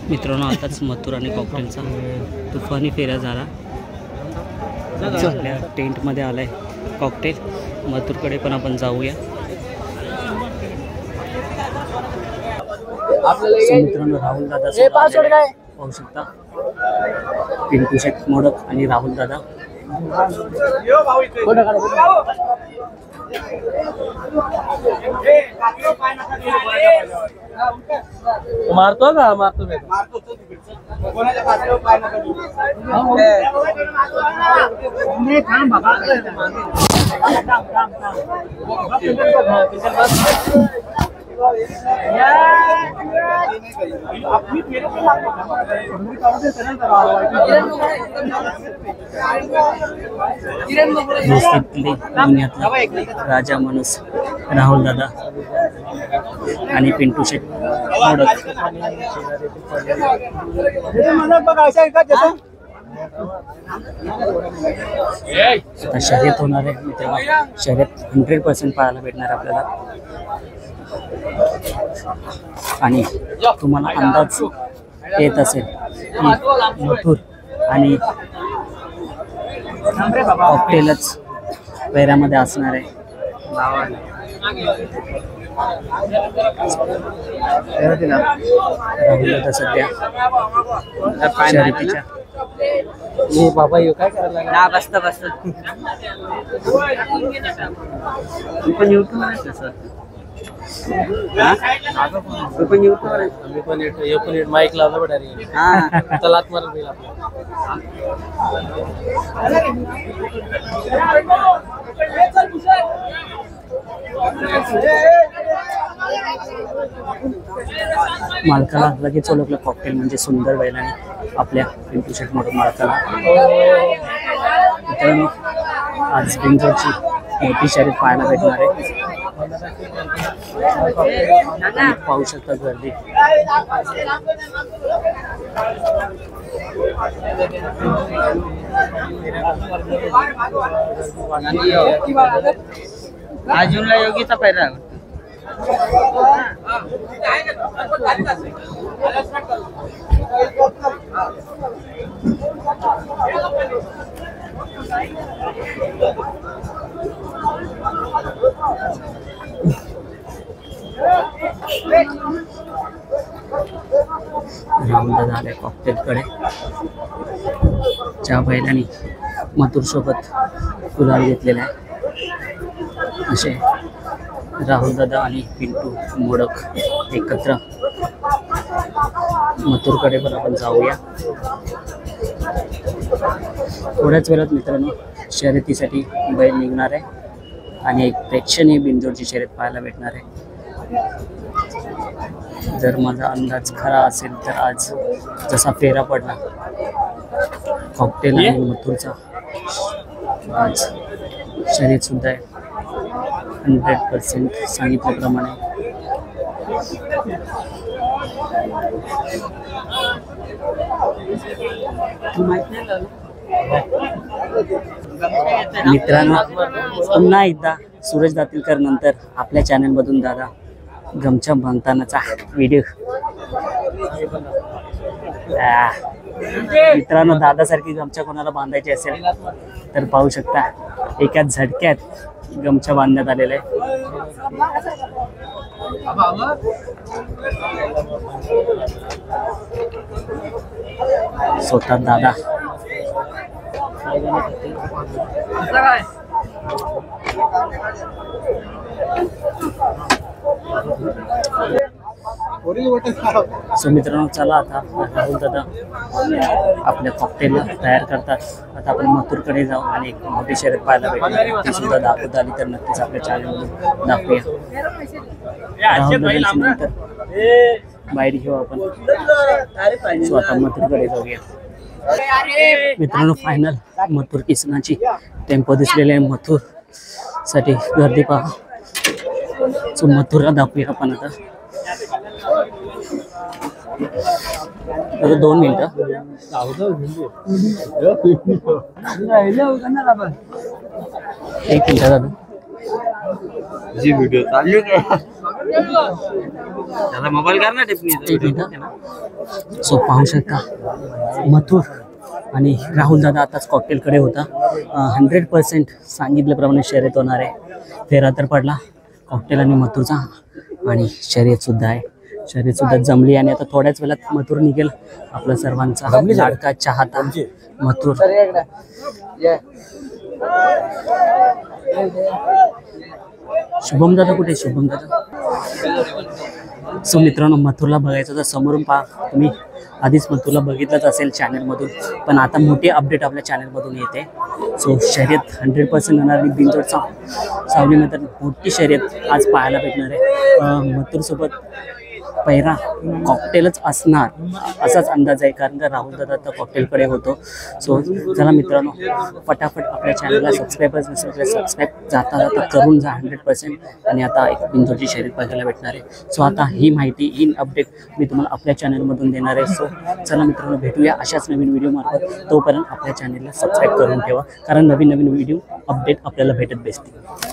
मित्रांनो आताच मथुर आणि कॉकटेलचा तुफानी फेरा झाला. आपल्या टेंटमध्ये आलाय कॉकटेल. मथुरकडे पण आपण जाऊया. मित्रांनो राहुल दादा पाहू शकता. पिंटू शेठ मोडक आणि राहुल दादा. मारतो का मारतो राजा माणूस राहुल दादा आणि पिंटू शेठ मोडक. आता शर्यत होणार आहे मित्रांनो. शर्यत 100% पाहायला भेटणार आपल्याला. आणि तुम्हाला अंदाज येत असेल की मथुर आणि कॉकटेलच पैऱ्यामध्ये असणार आहे. राहुल दादा सध्या शर्यतीच्या बाबा येऊ काय करायला बसता पण युट्यूब सर. पण माईक लावला बडा तलात मारत गेला. मालकाला लगेच ओळखलं कॉकटेल म्हणजे सुंदर बैलाने आपल्या पिंटू शेठ मोडक मालकाला. मित्रांनो आज बिंजोरची मोठी शर्यत पाहायला भेटणार आहे. पाहू शकता गर्दी. अजूनला योगीचा पैरा राहुल दादा आले कॉकटेलकडे. ज्या बैलांनी मथुर सोबत गुलाल घेतलेला आहे असे राहुल दादा आणि पिंटू मोडक एकत्र मथुरकडे पण आपण जाऊया. थोड्याच वेळात मित्रांनो शर्यतीसाठी बैल निघणार आहे आणि एक प्रेक्षणीय बिंजोरची शर्यत पाहायला भेटणार आहे. जर माझा अंदाज खरा असेल तर आज जसा फेरा पडला कॉकटेल आणि मथुरचा, आज शर्यत सुद्धा आहे 100% सांगितल्याप्रमाणे. मित्रांनो पुन्हा एकदा सूरज दातीलकर नंतर आपल्या चॅनलमधून दादा गमछा बांधतानाचा व्हिडिओ. मित्रांनो दादासारखी गमछा कोणाला बांधायची असेल तर पाहू शकता एकाच झटक्यात गमछा बांधण्यात आलेला आहे. स्वतः दादा सो मित्रांनो चला आता राहुल दादा आपल्या कॉकटेलला तयार करतात. आता आपण मथुरकडे जाऊ आणि एक मोठी शर्यत पाहायला भेटली ती सुद्धा दाखवत आली तर नक्कीच आपल्या चॅनलमधून दाखवूया. राहुल दादांची नंतर बाहेर घेऊ आपण. सो आता मथुरकडे जाऊया. मित्रांनो फायनल मथुर किसनाची टेम्पो दिसलेले आहे. मथुर साठी गर्दी पहा. सो मथुरला दाखवूया आपण आता. 2 मिनिटं. एक मिनिट दादा. जी व्हिडिओ चालू आहे. मोबाईल कर ना टिप्पणी एक मिनिट. सो पाहू शकता मथुर आणि राहुल दादा आताच कॉकटेलकडे होता. 100% सांगितल्याप्रमाणे शर्यत होणार आहे. फेरा तर पडला कॉकटेल आणि मथुरचा आणि शर्यतसुद्धा आहे. शर्यतसुद्धा जमली आणि आता थोड्याच वेळात मथुर निघेल. आपला सर्वांचा लाडका चाहता मथुर. शुभम दादा कुठे? शुभम दादा. सो मित्रांनो, मथुरला बघायचं तर समोरून पहा. तुम्ही आधीच मथुरला बघितलंच असेल चॅनलमधून, पण आता मोठी अपडेट आपल्या चॅनलमधून येते. सो शर्यत 100% होणार आणि बिनजोडचा सावलीनंतर मोठी शर्यत आज पाहायला भेटणार आहे. मथुरसोबत पहिला कॉकटेलच असणार असाच अंदाज आहे, कारण का राहुल दादा आता कॉकटेलकडे होतो. सो चला मित्रांनो, फटाफट आपल्या चॅनलला सबस्क्राईबर्स नसेल सबस्क्राईब जाता करून जा 100%. आणि आता एक बिनजोडची शर्यत बघायला भेटणार आहे. सो आता ही माहिती, ही अपडेट मी तुम्हाला आपल्या चॅनलमधून देणार आहे. सो चला मित्रांनो, भेटूया अशाच नवीन व्हिडिओमार्फत. तोपर्यंत आपल्या चॅनलला सबस्क्राईब करून ठेवा, कारण नवीन नवीन व्हिडिओ अपडेट आपल्याला भेटत बसतील.